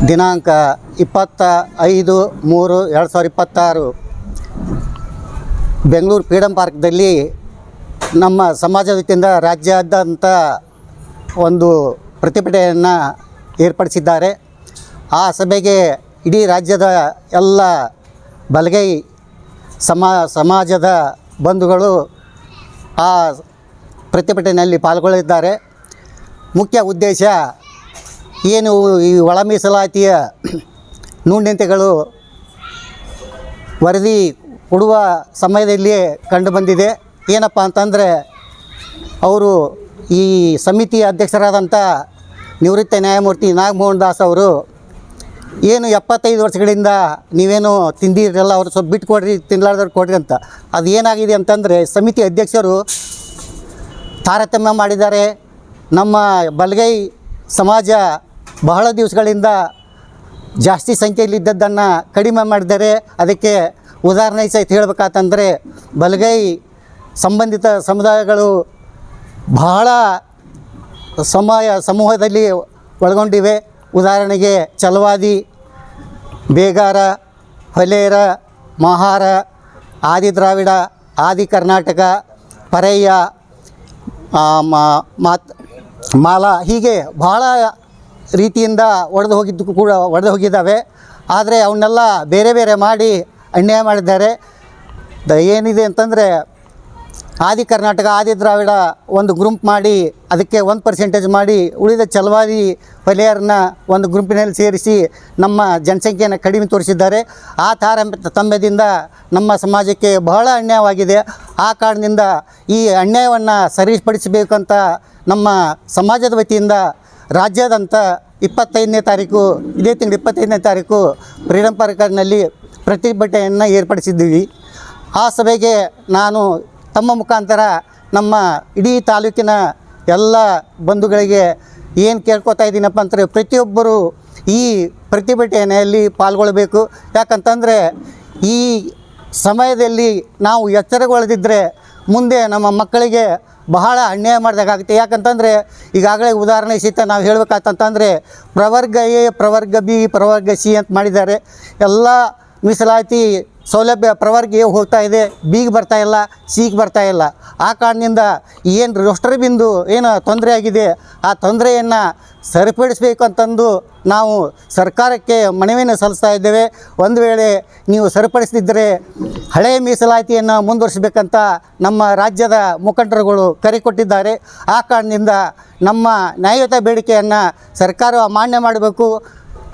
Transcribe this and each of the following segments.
ದಿನಾಂಕ 25/3/2026 ಬೆಂಗಳೂರು ಫ್ರೀಡಮ್ ಪಾರ್ಕ್ದಲ್ಲಿ ನಮ್ಮ ಸಮಾಜದ ವತಿಯಿಂದ ರಾಜ್ಯಾದ್ಯಂತ ಒಂದು ಪ್ರತಿಭಟನೆಯನ್ನು ಏರ್ಪಡಿಸಿದ್ದಾರೆ. ಆ ಸಭೆಗೆ ಇಡೀ ರಾಜ್ಯದ ಎಲ್ಲ ಬಲಗೈ ಸಮಾಜದ ಬಂಧುಗಳು ಆ ಪ್ರತಿಭಟನೆಯಲ್ಲಿ ಪಾಲ್ಗೊಳ್ಳಿದ್ದಾರೆ. ಮುಖ್ಯ ಉದ್ದೇಶ ಏನು ಈ ಒಳ ಮೀಸಲಾತಿಯ ನ್ಯೂನತೆಗಳು ವರದಿ ಕೊಡುವ ಸಮಯದಲ್ಲಿಯೇ ಕಂಡುಬಂದಿದೆ. ಏನಪ್ಪ ಅಂತಂದರೆ ಅವರು ಈ ಸಮಿತಿಯ ಅಧ್ಯಕ್ಷರಾದಂಥ ನಿವೃತ್ತ ನ್ಯಾಯಮೂರ್ತಿ ನಾಗಮೋಹನ್ ದಾಸ್ ಅವರು ಏನು 75 ವರ್ಷಗಳಿಂದ ನೀವೇನು ತಿಂದಿರಲ್ಲ ಅವರು ಸ್ವಲ್ಪ ಬಿಟ್ಟು ಕೊಡ್ರಿ, ತಿನ್ನಲಾರ್ದವ್ರು ಕೊಡ್ರಿ ಅಂತ. ಅದು ಏನಾಗಿದೆ ಅಂತಂದರೆ ಸಮಿತಿ ಅಧ್ಯಕ್ಷರು ತಾರತಮ್ಯ ಮಾಡಿದ್ದಾರೆ. ನಮ್ಮ ಬಲಗೈ ಸಮಾಜ ಬಹಳ ದಿವಸಗಳಿಂದ ಜಾಸ್ತಿ ಸಂಖ್ಯೆಯಲ್ಲಿದ್ದದ್ದನ್ನು ಕಡಿಮೆ ಮಾಡಿದ್ದಾರೆ. ಅದಕ್ಕೆ ಉದಾಹರಣೆ ಸಹಿತ ಹೇಳಬೇಕಾತಂದರೆ ಬಲಗೈ ಸಂಬಂಧಿತ ಸಮುದಾಯಗಳು ಬಹಳ ಸಮೂಹದಲ್ಲಿ ಒಳಗೊಂಡಿವೆ. ಉದಾಹರಣೆಗೆ ಚಲವಾದಿ, ಬೇಗಾರ, ಹೊಲೇರ, ಮಹಾರ, ಆದಿ ದ್ರಾವಿಡ, ಆದಿ ಕರ್ನಾಟಕ, ಪರಯ್ಯ, ಮಾಲ, ಹೀಗೆ ಬಹಳ ರೀತಿಯಿಂದ ಒಡೆದು ಹೋಗಿದ್ದಾವೆ. ಆದರೆ ಅವನ್ನೆಲ್ಲ ಬೇರೆ ಬೇರೆ ಮಾಡಿ ಅನ್ಯಾಯ ಮಾಡಿದ್ದಾರೆ. ಏನಿದೆ ಅಂತಂದರೆ ಆದಿ ಕರ್ನಾಟಕ, ಆದಿ ದ್ರಾವಿಡ ಒಂದು ಗ್ರೂಪ್ ಮಾಡಿ ಅದಕ್ಕೆ 1% ಮಾಡಿ ಉಳಿದ ಚಲವಾದಿ ಹೊಲೆಯರನ್ನ ಒಂದು ಗುಂಪಿನಲ್ಲಿ ಸೇರಿಸಿ ನಮ್ಮ ಜನಸಂಖ್ಯೆಯನ್ನು ಕಡಿಮೆ ತೋರಿಸಿದ್ದಾರೆ. ಆ ತಾರತಮ್ಯದಿಂದ ನಮ್ಮ ಸಮಾಜಕ್ಕೆ ಬಹಳ ಅನ್ಯಾಯವಾಗಿದೆ. ಆ ಕಾರಣದಿಂದ ಈ ಅನ್ಯಾಯವನ್ನು ಸರಿಪಡಿಸಬೇಕಂತ ನಮ್ಮ ಸಮಾಜದ ವತಿಯಿಂದ ರಾಜ್ಯಾದ್ಯಂತ 25ನೇ ತಾರೀಕು, ಇದೇ ತಿಂಗಳು 25ನೇ ತಾರೀಕು ಫ್ರೀಡಮ್ ಪಾರ್ಕ್ನಲ್ಲಿ ಪ್ರತಿಭಟನೆಯನ್ನು ಏರ್ಪಡಿಸಿದ್ದೀವಿ. ಆ ಸಭೆಗೆ ನಾನು ತಮ್ಮ ಮುಖಾಂತರ ನಮ್ಮ ಇಡೀ ತಾಲೂಕಿನ ಎಲ್ಲ ಬಂಧುಗಳಿಗೆ ಏನು ಕೇಳ್ಕೊತಾ ಇದ್ದೀನಪ್ಪ ಅಂದರೆ ಪ್ರತಿಯೊಬ್ಬರು ಈ ಪ್ರತಿಭಟನೆಯಲ್ಲಿ ಪಾಲ್ಗೊಳ್ಳಬೇಕು. ಯಾಕಂತಂದರೆ ಈ ಸಮಯದಲ್ಲಿ ನಾವು ಎಚ್ಚರಗೊಳ್ಳದಿದ್ದರೆ ಮುಂದೆ ನಮ್ಮ ಮಕ್ಕಳಿಗೆ ಬಹಳ ಅನ್ಯಾಯ ಮಾಡಿದಾಗುತ್ತೆ. ಯಾಕಂತಂದರೆ ಈಗಾಗಲೇ ಉದಾಹರಣೆ ಸಹಿತ ನಾವು ಹೇಳಬೇಕಾತಂತಂದರೆ ಪ್ರವರ್ಗ ಎ, ಪ್ರವರ್ಗ ಬಿ, ಪ್ರವರ್ಗ ಸಿ ಅಂತ ಮಾಡಿದ್ದಾರೆ. ಎಲ್ಲ ಮೀಸಲಾತಿ ಸೌಲಭ್ಯ ಪ್ರವರ್ಗ ಎ ಹೋಗ್ತಾ ಇದೆ, ಬಿಗೆ ಬರ್ತಾಯಿಲ್ಲ, ಸಿಗೆ ಬರ್ತಾಯಿಲ್ಲ. ಆ ಕಾರಣದಿಂದ ಏನು ರೋಸ್ಟರ್ ಬಿಂದು ಏನು ತೊಂದರೆ ಆಗಿದೆ ಆ ತೊಂದರೆಯನ್ನು ಸರಿಪಡಿಸಬೇಕು ಅಂತಂದು ನಾವು ಸರ್ಕಾರಕ್ಕೆ ಮನವಿಯನ್ನು ಸಲ್ಲಿಸ್ತಾ ಇದ್ದೇವೆ. ಒಂದು ವೇಳೆ ನೀವು ಸರಿಪಡಿಸದಿದ್ದರೆ ಹಳೆಯ ಮೀಸಲಾತಿಯನ್ನು ಮುಂದುವರಿಸಬೇಕಂತ ನಮ್ಮ ರಾಜ್ಯದ ಮುಖಂಡರುಗಳು ಕರೆ ಕೊಟ್ಟಿದ್ದಾರೆ. ಆ ಕಾರಣದಿಂದ ನಮ್ಮ ನ್ಯಾಯಯುತ ಬೇಡಿಕೆಯನ್ನು ಸರ್ಕಾರ ಮಾನ್ಯ ಮಾಡಬೇಕು.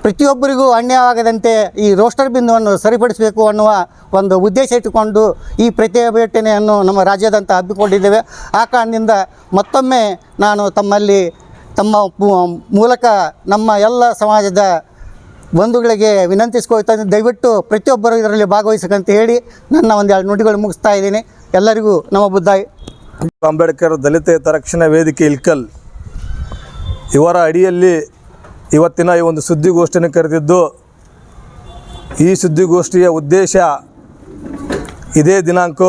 ಪ್ರತಿಯೊಬ್ಬರಿಗೂ ಅನ್ಯಾಯವಾಗದಂತೆ ಈ ರೋಸ್ಟರ್ ಬಿಂದುವನ್ನು ಸರಿಪಡಿಸಬೇಕು ಅನ್ನುವ ಒಂದು ಉದ್ದೇಶ ಇಟ್ಟುಕೊಂಡು ಈ ಪ್ರತಿಭಟನೆಯನ್ನು ನಮ್ಮ ರಾಜ್ಯಾದ್ಯಂತ ಹಮ್ಮಿಕೊಂಡಿದ್ದೇವೆ. ಆ ಕಾರಣದಿಂದ ಮತ್ತೊಮ್ಮೆ ನಾನು ತಮ್ಮ ಮೂಲಕ ನಮ್ಮ ಎಲ್ಲ ಸಮಾಜದ ಬಂಧುಗಳಿಗೆ ವಿನಂತಿಸ್ಕೊಳ್ತಾನೆ, ದಯವಿಟ್ಟು ಪ್ರತಿಯೊಬ್ಬರು ಇದರಲ್ಲಿ ಭಾಗವಹಿಸಬೇಕಂತ ಹೇಳಿ ನನ್ನ ಒಂದೆರಡು ನುಡಿಗಳು ಮುಗಿಸ್ತಾ ಇದ್ದೀನಿ. ಎಲ್ಲರಿಗೂ ನಮ್ಮ ಬುದ್ಧಾಯಿ. ಅಂಬೇಡ್ಕರ್ ದಲಿತ ಹಿತರಕ್ಷಣಾ ವೇದಿಕೆ ಇಲ್ಕಲ್ ಇವರ ಅಡಿಯಲ್ಲಿ ಇವತ್ತಿನ ಈ ಒಂದು ಸುದ್ದಿಗೋಷ್ಠಿಯನ್ನು ಕರೆದಿದ್ದು, ಈ ಸುದ್ದಿಗೋಷ್ಠಿಯ ಉದ್ದೇಶ ಇದೇ ದಿನಾಂಕ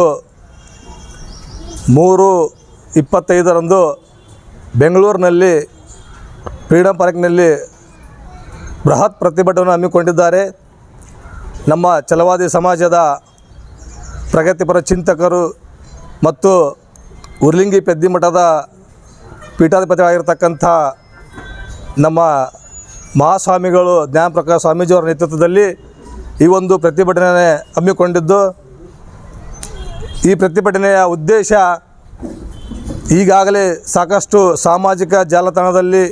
3/25 ಬೆಂಗಳೂರಿನಲ್ಲಿ ಫ್ರೀಡಮ್ ಪಾರ್ಕ್ನಲ್ಲಿ ಬೃಹತ್ ಪ್ರತಿಭಟನೆ ಹಮ್ಮಿಕೊಂಡಿದ್ದಾರೆ. ನಮ್ಮ ಚಲವಾದಿ ಸಮಾಜದ ಪ್ರಗತಿಪರ ಚಿಂತಕರು ಮತ್ತು ಉರ್ಲಿಂಗಿ ಪೆದ್ದಿಮಠದ ಪೀಠಾಧಿಪತಿಯಾಗಿರ್ತಕ್ಕಂಥ ನಮ್ಮ ಮಹಾಸ್ವಾಮಿಗಳು ಜ್ಞಾನಪ್ರಕಾಶ ಸ್ವಾಮೀಜಿಯವರ ನೇತೃತ್ವದಲ್ಲಿ ಈ ಒಂದು ಪ್ರತಿಭಟನೆ ಹಮ್ಮಿಕೊಂಡಿದ್ದು, ಈ ಪ್ರತಿಭಟನೆಯ ಉದ್ದೇಶ ಈಗಾಗಲೇ ಸಾಕಷ್ಟು ಸಾಮಾಜಿಕ ಜಾಲತಾಣದಲ್ಲಿ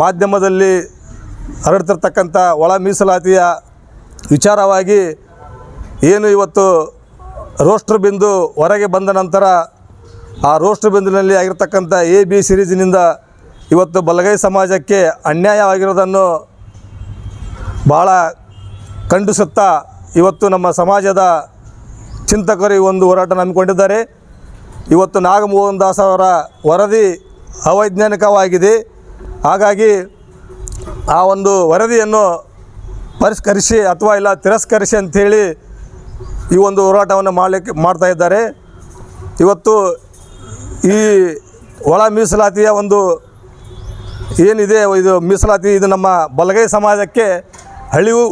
ಮಾಧ್ಯಮದಲ್ಲಿ ಹರಡ್ತಿರ್ತಕ್ಕಂಥ ಒಳ ಮೀಸಲಾತಿಯ ವಿಚಾರವಾಗಿ ಏನು ಇವತ್ತು ರೋಸ್ಟರ್ ಬಿಂದು ಹೊರಗೆ ಬಂದ ನಂತರ ಆ ರೋಸ್ಟರ್ ಬಿಂದುನಲ್ಲಿ ಆಗಿರ್ತಕ್ಕಂಥ AB ಸಿರೀಸಿನಿಂದ ಇವತ್ತು ಬಲಗೈ ಸಮಾಜಕ್ಕೆ ಅನ್ಯಾಯವಾಗಿರೋದನ್ನು ಭಾಳ ಖಂಡಿಸುತ್ತಾ ಇವತ್ತು ನಮ್ಮ ಸಮಾಜದ ಚಿಂತಕರು ಈ ಒಂದು ಹೋರಾಟ ಹಮ್ಮಿಕೊಂಡಿದ್ದಾರೆ. ಇವತ್ತು ನಾಗಮೋಹನ್ ದಾಸ್ ಅವರ ವರದಿ ಅವೈಜ್ಞಾನಿಕವಾಗಿದೆ. ಹಾಗಾಗಿ ಆ ಒಂದು ವರದಿಯನ್ನು ಪರಿಷ್ಕರಿಸಿ ಅಥವಾ ಇಲ್ಲ ತಿರಸ್ಕರಿಸಿ ಅಂಥೇಳಿ ಈ ಒಂದು ಹೋರಾಟವನ್ನು ಮಾಡ್ತಾ ಇದ್ದಾರೆ. ಇವತ್ತು ಈ ಒಳ ಮೀಸಲಾತಿಯ ಒಂದು ಏನಿದೆ ಇದು ಮೀಸಲಾತಿ ಇದು ನಮ್ಮ ಬಲಗೈ ಸಮಾಜಕ್ಕೆ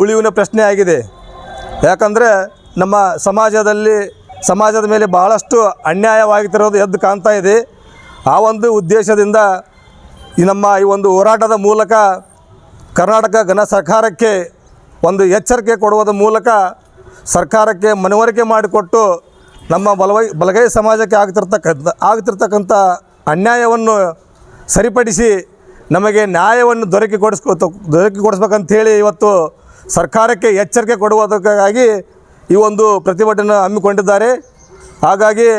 ಉಳಿವಿನ ಪ್ರಶ್ನೆ ಆಗಿದೆ. ಯಾಕಂದರೆ ನಮ್ಮ ಸಮಾಜದ ಮೇಲೆ ಬಹಳಷ್ಟು ಅನ್ಯಾಯವಾಗುತ್ತಿರೋದು ಎದ್ದು ಕಾಣ್ತಾ ಇದೆ. ಆ ಒಂದು ಉದ್ದೇಶದಿಂದ ಈ ಒಂದು ಹೋರಾಟದ ಮೂಲಕ ಕರ್ನಾಟಕ ಘನ ಸರ್ಕಾರಕ್ಕೆ ಒಂದು ಎಚ್ಚರಿಕೆ ಕೊಡುವುದರ ಮೂಲಕ ಸರ್ಕಾರಕ್ಕೆ ಮನವರಿಕೆ ಮಾಡಿಕೊಟ್ಟು ನಮ್ಮ ಬಲಗೈ ಸಮಾಜಕ್ಕೆ ಆಗ್ತಿರ್ತಕ್ಕಂಥ ಅನ್ಯಾಯವನ್ನು ಸರಿಪಡಿಸಿ ನಮಗೆ ನ್ಯಾಯವನ್ನು ದೊರಕಿಕೊಡಿಸ್ಬೇಕಂತೇಳಿ ಇವತ್ತು ಸರ್ಕಾರಕ್ಕೆ ಎಚ್ಚರಿಕೆ ಕೊಡುವುದಕ್ಕಾಗಿ ಈ ಒಂದು ಪ್ರತಿಭಟನೆ ಹಮ್ಮಿಕೊಂಡಿದ್ದಾರೆ. ಹಾಗಾಗಿ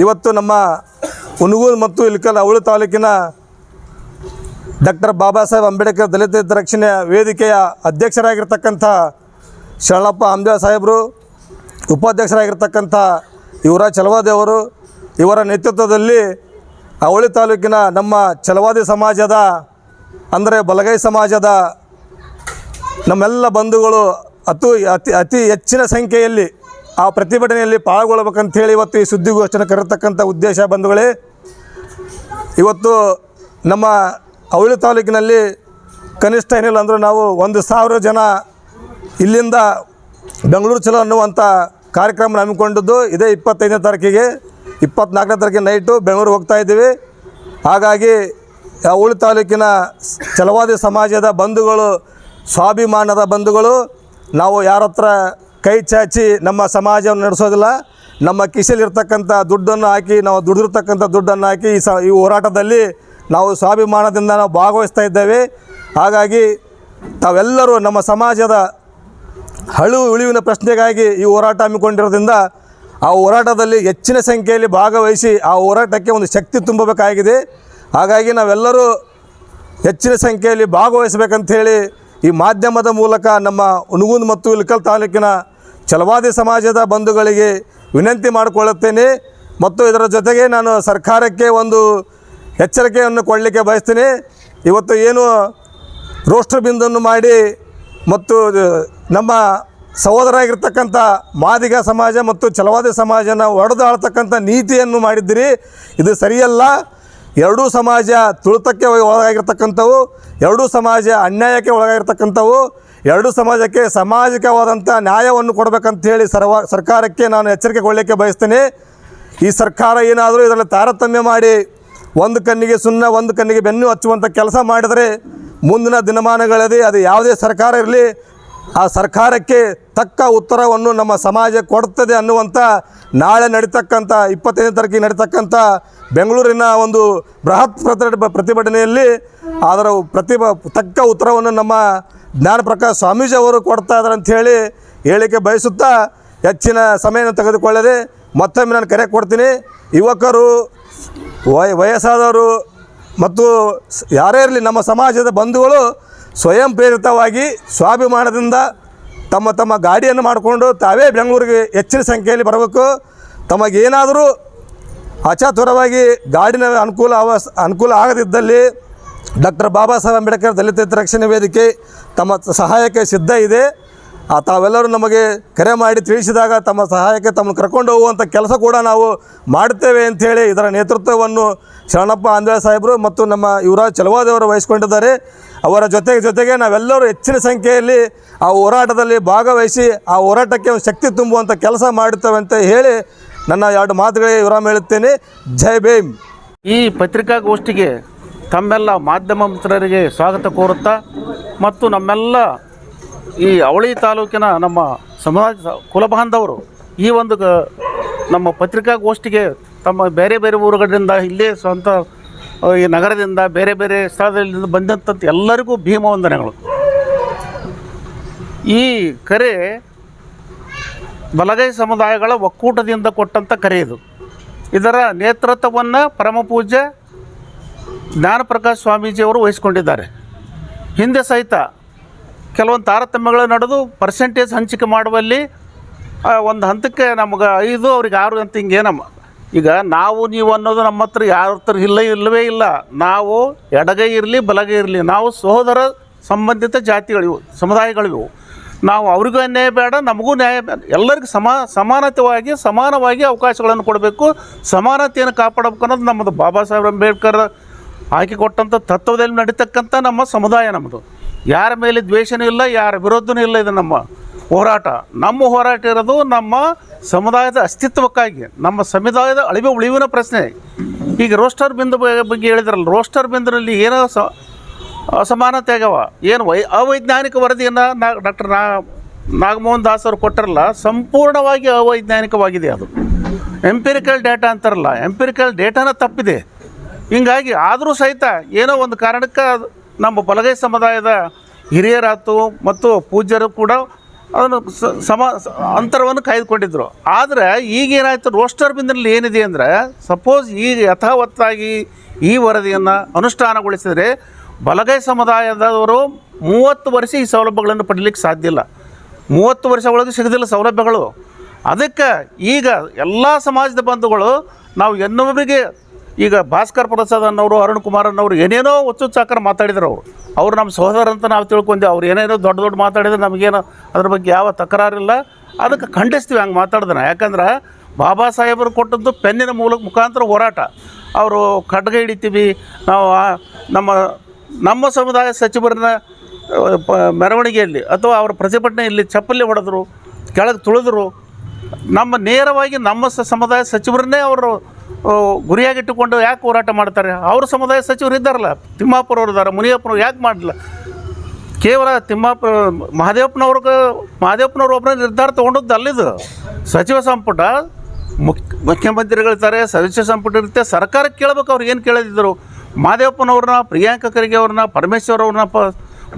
ಇವತ್ತು ನಮ್ಮ ಹುನಗುಂದ ಮತ್ತು ಇಳಕಲ್ ಅವಳಿ ತಾಲೂಕಿನ ಡಾಕ್ಟರ್ ಬಾಬಾ ಸಾಹೇಬ್ ಅಂಬೇಡ್ಕರ್ ದಲಿತ ಹಿತರಕ್ಷಣೆ ವೇದಿಕೆಯ ಅಧ್ಯಕ್ಷರಾಗಿರ್ತಕ್ಕಂಥ ಶರಣಪ್ಪ ಅಂಬ್ಯಾಳ್ ಸಾಹೇಬರು, ಉಪಾಧ್ಯಕ್ಷರಾಗಿರ್ತಕ್ಕಂಥ ಯುವರಾಜ್ ಚಲವಾದಿ ಅವರು, ಇವರ ನೇತೃತ್ವದಲ್ಲಿ ಅವಳಿ ತಾಲೂಕಿನ ನಮ್ಮ ಚಲವಾದಿ ಸಮಾಜದ ಅಂದರೆ ಬಲಗೈ ಸಮಾಜದ ನಮ್ಮೆಲ್ಲ ಬಂಧುಗಳು ಅತಿ ಹೆಚ್ಚಿನ ಸಂಖ್ಯೆಯಲ್ಲಿ ಆ ಪ್ರತಿಭಟನೆಯಲ್ಲಿ ಪಾಲ್ಗೊಳ್ಬೇಕಂತೇಳಿ ಇವತ್ತು ಈ ಸುದ್ದಿಗೋಷ್ಠಿಯನ್ನು ಕರೆತಕ್ಕಂಥ ಉದ್ದೇಶ ಬಂಧುಗಳೇ. ಇವತ್ತು ನಮ್ಮ ಅವಳಿ ತಾಲೂಕಿನಲ್ಲಿ ಕನಿಷ್ಠ ಏನಿಲ್ಲ ಅಂದರೂ ನಾವು 1,000 ಜನ ಇಲ್ಲಿಂದ ಬೆಂಗಳೂರು ಚಲೋ ಅನ್ನುವಂಥ ಕಾರ್ಯಕ್ರಮ ಹಮ್ಮಿಕೊಂಡಿದ್ದು ಇದೇ 25ನೇ ತಾರೀಕಿಗೆ, 24ನೇ ತಾರೀಕಿಗೆ ನೈಟು ಬೆಂಗಳೂರು ಹೋಗ್ತಾ ಇದ್ದೀವಿ. ಹಾಗಾಗಿ ಅವಳಿ ತಾಲೂಕಿನ ಚಲವಾದಿ ಸಮಾಜದ ಬಂಧುಗಳು, ಸ್ವಾಭಿಮಾನದ ಬಂಧುಗಳು, ನಾವು ಯಾರ ಹತ್ರ ಕೈ ಚಾಚಿ ನಮ್ಮ ಸಮಾಜವನ್ನು ನಡೆಸೋದಿಲ್ಲ. ನಮ್ಮ ಕಿಸೆಲಿರ್ತಕ್ಕಂಥ ದುಡ್ಡನ್ನು ಹಾಕಿ, ನಾವು ದುಡಿದಿರ್ತಕ್ಕಂಥ ದುಡ್ಡನ್ನು ಹಾಕಿ ಈ ಹೋರಾಟದಲ್ಲಿ ನಾವು ಸ್ವಾಭಿಮಾನದಿಂದ ನಾವು ಭಾಗವಹಿಸ್ತಾ ಇದ್ದೇವೆ. ಹಾಗಾಗಿ ತಾವೆಲ್ಲರೂ ನಮ್ಮ ಸಮಾಜದ ಉಳಿವಿನ ಪ್ರಶ್ನೆಗಾಗಿ ಈ ಹೋರಾಟ ಹಮ್ಮಿಕೊಂಡಿರೋದ್ರಿಂದ ಆ ಹೋರಾಟದಲ್ಲಿ ಹೆಚ್ಚಿನ ಸಂಖ್ಯೆಯಲ್ಲಿ ಭಾಗವಹಿಸಿ ಆ ಹೋರಾಟಕ್ಕೆ ಒಂದು ಶಕ್ತಿ ತುಂಬಬೇಕಾಗಿದೆ. ಹಾಗಾಗಿ ನಾವೆಲ್ಲರೂ ಹೆಚ್ಚಿನ ಸಂಖ್ಯೆಯಲ್ಲಿ ಭಾಗವಹಿಸಬೇಕಂಥೇಳಿ ಈ ಮಾಧ್ಯಮದ ಮೂಲಕ ನಮ್ಮ ಹುನಗುಂದ ಮತ್ತು ಇಳಕಲ್ ತಾಲೂಕಿನ ಚಲವಾದಿ ಸಮಾಜದ ಬಂಧುಗಳಿಗೆ ವಿನಂತಿ ಮಾಡಿಕೊಳ್ಳುತ್ತೇನೆ. ಮತ್ತು ಇದರ ಜೊತೆಗೆ ನಾನು ಸರ್ಕಾರಕ್ಕೆ ಒಂದು ಎಚ್ಚರಿಕೆಯನ್ನು ಕೊಡಲಿಕ್ಕೆ ಬಯಸ್ತೀನಿ. ಇವತ್ತು ಏನು ರೋಸ್ಟರ್ ಬಿಂದನ್ನು ಮಾಡಿ ಮತ್ತು ನಮ್ಮ ಸಹೋದರಾಗಿರ್ತಕ್ಕಂಥ ಮಾದಿಗ ಸಮಾಜ ಮತ್ತು ಚಲವಾದಿ ಸಮಾಜನ ಒಡೆದಾಳ್ತಕ್ಕಂಥ ನೀತಿಯನ್ನು ಮಾಡಿದ್ದೀರಿ, ಇದು ಸರಿಯಲ್ಲ. ಎರಡೂ ಸಮಾಜ ತುಳಿತಕ್ಕೆ ಒಳಗಾಗಿರ್ತಕ್ಕಂಥವು, ಎರಡೂ ಸಮಾಜ ಅನ್ಯಾಯಕ್ಕೆ ಒಳಗಾಗಿರ್ತಕ್ಕಂಥವು, ಎರಡೂ ಸಮಾಜಕ್ಕೆ ಸಾಮಾಜಿಕವಾದಂಥ ನ್ಯಾಯವನ್ನು ಕೊಡಬೇಕಂತೇಳಿ ಸರ್ಕಾರಕ್ಕೆ ನಾನು ಎಚ್ಚರಿಕೆ ಕೊಡಲಿಕ್ಕೆ ಬಯಸ್ತೇನೆ. ಈ ಸರ್ಕಾರ ಏನಾದರೂ ಇದರಲ್ಲಿ ತಾರತಮ್ಯ ಮಾಡಿ ಒಂದು ಕಣ್ಣಿಗೆ ಸುಣ್ಣ ಒಂದು ಕಣ್ಣಿಗೆ ಬೆನ್ನು ಹಚ್ಚುವಂಥ ಕೆಲಸ ಮಾಡಿದರೆ ಮುಂದಿನ ದಿನಮಾನಗಳಲ್ಲಿ ಅದು ಯಾವುದೇ ಸರ್ಕಾರ ಇರಲಿ, ಆ ಸರ್ಕಾರಕ್ಕೆ ತಕ್ಕ ಉತ್ತರವನ್ನು ನಮ್ಮ ಸಮಾಜ ಕೊಡ್ತದೆ ಅನ್ನುವಂಥ ನಾಳೆ ನಡೀತಕ್ಕಂಥ 25ನೇ ತಾರೀಕಿಗೆ ನಡೀತಕ್ಕಂಥ ಬೆಂಗಳೂರಿನ ಒಂದು ಬೃಹತ್ ಪ್ರತಿಭಟನೆಯಲ್ಲಿ ಅದರ ತಕ್ಕ ಉತ್ತರವನ್ನು ನಮ್ಮ ಜ್ಞಾನಪ್ರಕಾಶ್ ಸ್ವಾಮೀಜಿ ಅವರು ಕೊಡ್ತಾ ಇದ್ದಾರೆ ಅಂಥೇಳಿ ಹೇಳಿಕೆ ಬಯಸುತ್ತಾ ಹೆಚ್ಚಿನ ಸಮಯವನ್ನು ತೆಗೆದುಕೊಳ್ಳದೆ ಮತ್ತೊಮ್ಮೆ ನಾನು ಕರೆ ಕೊಡ್ತೀನಿ. ಯುವಕರು, ವಯಸ್ಸಾದವರು ಮತ್ತು ಯಾರೇ ಇರಲಿ ನಮ್ಮ ಸಮಾಜದ ಬಂಧುಗಳು ಸ್ವಯಂ ಪ್ರೇರಿತವಾಗಿ ಸ್ವಾಭಿಮಾನದಿಂದ ತಮ್ಮ ಗಾಡಿಯನ್ನು ಮಾಡಿಕೊಂಡು ತಾವೇ ಬೆಂಗಳೂರಿಗೆ ಹೆಚ್ಚಿನ ಸಂಖ್ಯೆಯಲ್ಲಿ ಬರಬೇಕು. ತಮಗೇನಾದರೂ ಅಚಾತುರವಾಗಿ ಗಾಡಿನ ಅನುಕೂಲ ಆಗದಿದ್ದಲ್ಲಿ ಡಾಕ್ಟರ್ ಬಾಬಾ ಸಾಹೇಬ್ ಅಂಬೇಡ್ಕರ್ ದಲಿತ ಹಿತರಕ್ಷಣೆ ವೇದಿಕೆ ತಮ್ಮ ಸಹಾಯಕ್ಕೆ ಸಿದ್ಧ ಇದೆ. ತಾವೆಲ್ಲರೂ ನಮಗೆ ಕರೆ ಮಾಡಿ ತಿಳಿಸಿದಾಗ ತಮ್ಮ ಸಹಾಯಕ್ಕೆ ತಮ್ಮನ್ನು ಕರ್ಕೊಂಡು ಹೋಗುವಂಥ ಕೆಲಸ ಕೂಡ ನಾವು ಮಾಡುತ್ತೇವೆ ಅಂಥೇಳಿ ಇದರ ನೇತೃತ್ವವನ್ನು ಶರಣಪ್ಪ ಅಂಬೇಳ್ ಸಾಹೇಬರು ಮತ್ತು ನಮ್ಮ ಯುವರಾಜ್ ಚಲವಾದಿ ಅವರು ವಹಿಸಿಕೊಂಡಿದ್ದಾರೆ. ಅವರ ಜೊತೆಗೆ ನಾವೆಲ್ಲರೂ ಹೆಚ್ಚಿನ ಸಂಖ್ಯೆಯಲ್ಲಿ ಆ ಹೋರಾಟದಲ್ಲಿ ಭಾಗವಹಿಸಿ ಆ ಹೋರಾಟಕ್ಕೆ ಒಂದು ಶಕ್ತಿ ತುಂಬುವಂಥ ಕೆಲಸ ಮಾಡುತ್ತೇವೆ ಅಂತ ಹೇಳಿ ನನ್ನ 2 ಮಾತುಗಳಿಗೆ ವಿರಾಮ ಹೇಳುತ್ತೇನೆ. ಜೈ ಭೀಮ್. ಈ ಪತ್ರಿಕಾಗೋಷ್ಠಿಗೆ ತಮ್ಮೆಲ್ಲ ಮಾಧ್ಯಮ ಮಿತ್ರರಿಗೆ ಸ್ವಾಗತ ಕೋರುತ್ತಾ ಮತ್ತು ನಮ್ಮೆಲ್ಲ ಈ ಅವಳಿ ತಾಲೂಕಿನ ನಮ್ಮ ಸಮಾಜ ಕುಲಬಾಂಧವರು ಈ ಒಂದು ನಮ್ಮ ಪತ್ರಿಕಾಗೋಷ್ಠಿಗೆ ತಮ್ಮ ಬೇರೆ ಬೇರೆ ಊರುಗಳಿಂದ ಇಲ್ಲೇ ಸ್ವಂತ ಈ ನಗರದಿಂದ ಬೇರೆ ಬೇರೆ ಸ್ಥಳದಿಂದ ಬಂದಂಥ ಎಲ್ಲರಿಗೂ ಭೀಮವಂದನೆಗಳು. ಈ ಕರೆ ಬಲಗೈ ಸಮುದಾಯಗಳ ಒಕ್ಕೂಟದಿಂದ ಕೊಟ್ಟಂಥ ಕರೆ ಇದು. ಇದರ ನೇತೃತ್ವವನ್ನು ಪರಮಪೂಜ್ಯ ಜ್ಞಾನಪ್ರಕಾಶ್ ಸ್ವಾಮೀಜಿಯವರು ವಹಿಸಿಕೊಂಡಿದ್ದಾರೆ. ಹಿಂದೆ ಸಹಿತ ಕೆಲವೊಂದು ತಾರತಮ್ಯಗಳು ನಡೆದು ಪರ್ಸೆಂಟೇಜ್ ಹಂಚಿಕೆ ಮಾಡುವಲ್ಲಿ ಒಂದು ಹಂತಕ್ಕೆ ನಮಗೆ 5 ಅವ್ರಿಗೆ 6 ಅಂತ ಹಿಂಗೇನಮ್ಮ. ಈಗ ನಾವು ನೀವು ಅನ್ನೋದು ನಮ್ಮ ಹತ್ರ ಯಾರ ಹತ್ರ ಇಲ್ಲವೇ ಇಲ್ಲ. ನಾವು ಎಡಗೈ ಇರಲಿ ಬಲಗೈ ಇರಲಿ, ನಾವು ಸಹೋದರ ಸಂಬಂಧಿತ ಜಾತಿಗಳಿವು, ಸಮುದಾಯಗಳಿವು. ನಾವು ಅವ್ರಿಗೂ ನ್ಯಾಯ ಬೇಡ, ನಮಗೂ ನ್ಯಾಯ ಬೇಡ. ಎಲ್ಲರಿಗೂ ಸಮಾನವಾಗಿ ಅವಕಾಶಗಳನ್ನು ಕೊಡಬೇಕು, ಸಮಾನತೆಯನ್ನು ಕಾಪಾಡಬೇಕು ಅನ್ನೋದು ನಮ್ಮದು ಬಾಬಾ ಸಾಹೇಬ್ ಅಂಬೇಡ್ಕರ್ ಹಾಕಿಕೊಟ್ಟಂಥ ತತ್ವದಲ್ಲಿ ನಡೀತಕ್ಕಂಥ ನಮ್ಮ ಸಮುದಾಯ ನಮ್ಮದು. ಯಾರ ಮೇಲೆ ದ್ವೇಷನೂ ಇಲ್ಲ, ಯಾರ ವಿರೋಧನೂ ಇಲ್ಲ. ಇದು ನಮ್ಮ ಹೋರಾಟ. ನಮ್ಮ ಹೋರಾಟ ಇರೋದು ನಮ್ಮ ಸಮುದಾಯದ ಅಸ್ತಿತ್ವಕ್ಕಾಗಿ, ನಮ್ಮ ಸಮುದಾಯದ ಉಳಿವಿನ ಪ್ರಶ್ನೆ. ಈಗ ರೋಸ್ಟರ್ ಬಿಂದು ಬಗ್ಗೆ ಹೇಳಿದ್ರಲ್ಲ, ರೋಸ್ಟರ್ ಬಿಂದುನಲ್ಲಿ ಏನೋ ಅಸಮಾನತೆ ಆಗ್ಯಾವ, ಏನು ಅವೈಜ್ಞಾನಿಕ ವರದಿಯನ್ನು ಡಾಕ್ಟರ್ ನಾಗಮೋಹನ್ ದಾಸ್ ಅವರು ಕೊಟ್ಟರಲ್ಲ, ಸಂಪೂರ್ಣವಾಗಿ ಅವೈಜ್ಞಾನಿಕವಾಗಿದೆ. ಅದು ಎಂಪಿರಿಕಲ್ ಡೇಟಾ ಅಂತಾರಲ್ಲ, ಎಂಪಿರಿಕಲ್ ಡೇಟಾನ ತಪ್ಪಿದೆ. ಹೀಗಾಗಿ ಆದರೂ ಸಹಿತ ಏನೋ ಒಂದು ಕಾರಣಕ್ಕೆ ನಮ್ಮ ಬಲಗೈ ಸಮುದಾಯದ ಹಿರಿಯರಾತು ಮತ್ತು ಪೂಜ್ಯರು ಕೂಡ ಅದನ್ನು ಅಂತರವನ್ನು ಕಾಯ್ದುಕೊಂಡಿದ್ದರು. ಆದರೆ ಈಗೇನಾಯಿತು, ರೋಸ್ಟರ್ ಬಿಂದಿನಲ್ಲಿ ಏನಿದೆ ಅಂದರೆ, ಸಪೋಸ್ ಈಗ ಯಥಾವತ್ತಾಗಿ ಈ ವರದಿಯನ್ನು ಅನುಷ್ಠಾನಗೊಳಿಸಿದರೆ ಬಲಗೈ ಸಮುದಾಯದವರು 30 ವರ್ಷ ಈ ಸೌಲಭ್ಯಗಳನ್ನು ಪಡೀಲಿಕ್ಕೆ ಸಾಧ್ಯ ಇಲ್ಲ. 30 ವರ್ಷ ಒಳಗೆ ಸಿಗೋದಿಲ್ಲ ಸೌಲಭ್ಯಗಳು. ಅದಕ್ಕೆ ಈಗ ಎಲ್ಲ ಸಮಾಜದ ಬಂಧುಗಳು ನಾವು ಇನ್ನೊಬ್ಬರಿಗೆ, ಈಗ ಭಾಸ್ಕರ್ ಪ್ರಸಾದ್ ಅನ್ನೋರು, ಅರುಣ್ ಕುಮಾರ್ ಅನ್ನೋರು ಏನೇನೋ ಹುಚ್ಚುಚ್ಚಾಕರ ಮಾತಾಡಿದ್ರು. ಅವರು ನಮ್ಮ ಸಹೋದರ ಅಂತ ನಾವು ತಿಳ್ಕೊಂಡೆ. ಅವ್ರು ಏನೇನೋ ದೊಡ್ಡ ಮಾತಾಡಿದ್ರೆ ನಮಗೇನು ಅದ್ರ ಬಗ್ಗೆ ಯಾವ ತಕರಾರಿಲ್ಲ. ಅದಕ್ಕೆ ಖಂಡಿಸ್ತೀವಿ ಹಂಗೆ ಮಾತಾಡಿದ್ರೆ. ಯಾಕಂದ್ರೆ ಬಾಬಾ ಸಾಹೇಬರು ಕೊಟ್ಟದ್ದು ಪೆನ್ನಿನ ಮುಖಾಂತರ ಹೋರಾಟ. ಅವರು ಖಡ್ಗ ಹಿಡಿತೀವಿ ನಾವು, ನಮ್ಮ ಸಮುದಾಯ ಸಚಿವರನ್ನ ಮೆರವಣಿಗೆಯಲ್ಲಿ ಅಥವಾ ಅವರ ಪ್ರತಿಭಟನೆಯಲ್ಲಿ ಚಪ್ಪಲಿ ಹೊಡೆದ್ರು, ಕೆಳಗೆ ತುಳಿದ್ರು. ನೇರವಾಗಿ ನಮ್ಮ ಸಮುದಾಯ ಸಚಿವರನ್ನೇ ಅವರು ಗುರಿಯಾಗಿಟ್ಟುಕೊಂಡು ಯಾಕೆ ಹೋರಾಟ ಮಾಡ್ತಾರೆ? ಅವ್ರ ಸಮುದಾಯ ಸಚಿವರು ಇದ್ದಾರಲ್ಲ, ತಿಮ್ಮಾಪುರವ್ರು ಇದ್ದಾರೆ, ಮುನಿಯಪ್ಪನವ್ರು ಯಾಕೆ ಮಾಡಲಿಲ್ಲ? ಕೇವಲ ಮಹದೇವಪ್ಪನವ್ರು ಒಬ್ಬರ ನಿರ್ಧಾರ ತೊಗೊಂಡದ್ದು ಅಲ್ಲಿದ್ದು. ಸಚಿವ ಸಂಪುಟ ಮುಖ್ಯಮಂತ್ರಿಗಳಿರ್ತಾರೆ, ಸಚಿವ ಸಂಪುಟ ಇರುತ್ತೆ, ಸರ್ಕಾರಕ್ಕೆ ಕೇಳಬೇಕು. ಅವ್ರು ಏನು ಕೇಳದಿದ್ದರು? ಮಹದೇವಪ್ಪನವ್ರನ್ನ, ಪ್ರಿಯಾಂಕ ಖರ್ಗೆ ಅವ್ರನ್ನ, ಪರಮೇಶ್ವರ್ ಅವ್ರನ್ನ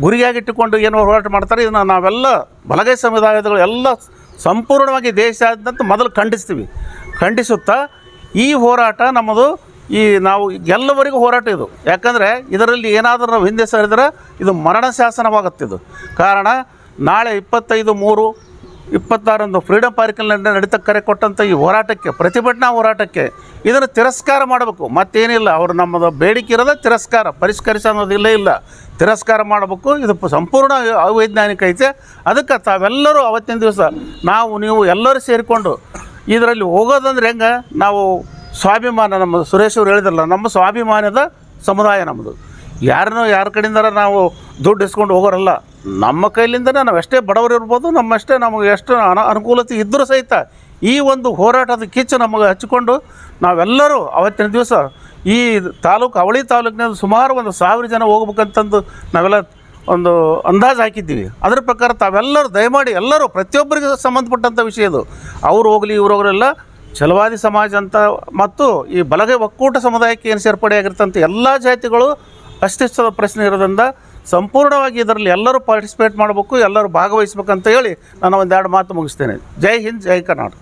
ಗುರಿಯಾಗಿಟ್ಟುಕೊಂಡು ಏನು ಹೋರಾಟ ಮಾಡ್ತಾರೆ? ಇದನ್ನು ನಾವೆಲ್ಲ ಬಲಗೈ ಸಮುದಾಯದಗಳು ಎಲ್ಲ ಸಂಪೂರ್ಣವಾಗಿ ದೇಶಾದ್ಯಂತ ಮೊದಲು ಖಂಡಿಸುತ್ತಾ ಈ ಹೋರಾಟ ನಮ್ಮದು. ನಾವು ಎಲ್ಲವರಿಗೂ ಹೋರಾಟ ಇದು. ಯಾಕಂದರೆ ಇದರಲ್ಲಿ ಏನಾದರೂ ನಾವು ಹಿಂದೆ ಸರಿದ್ರೆ ಇದು ಮರಣ ಶಾಸನವಾಗುತ್ತಿದ್ದು. ಕಾರಣ ನಾಳೆ 25/3/26 ಫ್ರೀಡಮ್ ಪಾರ್ಕ್ನಲ್ಲಿ ಕರೆ ಕೊಟ್ಟಂಥ ಈ ಹೋರಾಟಕ್ಕೆ, ಪ್ರತಿಭಟನಾ ಹೋರಾಟಕ್ಕೆ ಇದನ್ನು ತಿರಸ್ಕಾರ ಮಾಡಬೇಕು. ಮತ್ತೇನಿಲ್ಲ, ಅವರು ನಮ್ಮದು ಬೇಡಿಕೆ ಇರೋದೇ ತಿರಸ್ಕಾರ, ಪರಿಷ್ಕರಿಸ ಅನ್ನೋದಿಲ್ಲ. ತಿರಸ್ಕಾರ ಮಾಡಬೇಕು. ಇದು ಸಂಪೂರ್ಣ ಅವೈಜ್ಞಾನಿಕ ಐತೆ. ಅದಕ್ಕೆ ತಾವೆಲ್ಲರೂ ಅವತ್ತಿನ ದಿವಸ ನೀವು ಎಲ್ಲರೂ ಸೇರಿಕೊಂಡು ಇದರಲ್ಲಿ ಹೋಗೋದಂದ್ರೆ ಹೆಂಗೆ, ನಾವು ಸ್ವಾಭಿಮಾನ, ನಮ್ಮ ಸುರೇಶ್ ಅವರು ಹೇಳಿದ್ರಲ್ಲ, ನಮ್ಮ ಸ್ವಾಭಿಮಾನದ ಸಮುದಾಯ ನಮ್ಮದು. ಯಾರ ಕಡೆಯಿಂದಾರ ನಾವು ದುಡ್ಡು ಇಸ್ಕೊಂಡು ಹೋಗೋರಲ್ಲ. ನಮ್ಮ ಕೈಲಿಂದನೇ ನಾವು ಎಷ್ಟೇ ಬಡವರು ಇರ್ಬೋದು, ನಮಗೆ ಎಷ್ಟು ಅನುಕೂಲತೆ ಇದ್ದರೂ ಸಹಿತ ಈ ಒಂದು ಹೋರಾಟದ ಕಿಚ್ಚು ನಮಗೆ ಹಚ್ಚಿಕೊಂಡು ನಾವೆಲ್ಲರೂ ಅವತ್ತಿನ ದಿವಸ ಈ ಅವಳಿ ತಾಲೂಕಿನ ಸುಮಾರು 1,000 ಜನ ಹೋಗ್ಬೇಕಂತಂದು ನಾವೆಲ್ಲ ಒಂದು ಅಂದಾಜು ಹಾಕಿದ್ದೀವಿ. ಅದರ ಪ್ರಕಾರ ತಾವೆಲ್ಲರೂ ದಯಮಾಡಿ ಎಲ್ಲರೂ, ಪ್ರತಿಯೊಬ್ಬರಿಗೆ ಸಂಬಂಧಪಟ್ಟಂಥ ವಿಷಯ ಇದು. ಅವ್ರು ಹೋಗಲಿ ಇವ್ರು ಹೋಗಲಿಲ್ಲ, ಛಲವಾದಿ ಸಮಾಜ ಅಂತ ಮತ್ತು ಈ ಬಲಗೈ ಒಕ್ಕೂಟ ಸಮುದಾಯಕ್ಕೆ ಏನು ಸೇರ್ಪಡೆಯಾಗಿರ್ತಂಥ ಎಲ್ಲ ಜಾತಿಗಳು ಅಸ್ತಿತ್ವದ ಪ್ರಶ್ನೆ ಇರೋದ್ರಿಂದ ಸಂಪೂರ್ಣವಾಗಿ ಇದರಲ್ಲಿ ಎಲ್ಲರೂ ಪಾರ್ಟಿಸಿಪೇಟ್ ಮಾಡಬೇಕು, ಎಲ್ಲರೂ ಭಾಗವಹಿಸ್ಬೇಕಂತ ಹೇಳಿ ನಾನು 2 ಮಾತು ಮುಗಿಸ್ತೇನೆ. ಜೈ ಹಿಂದ್, ಜೈ ಕರ್ನಾಟಕ.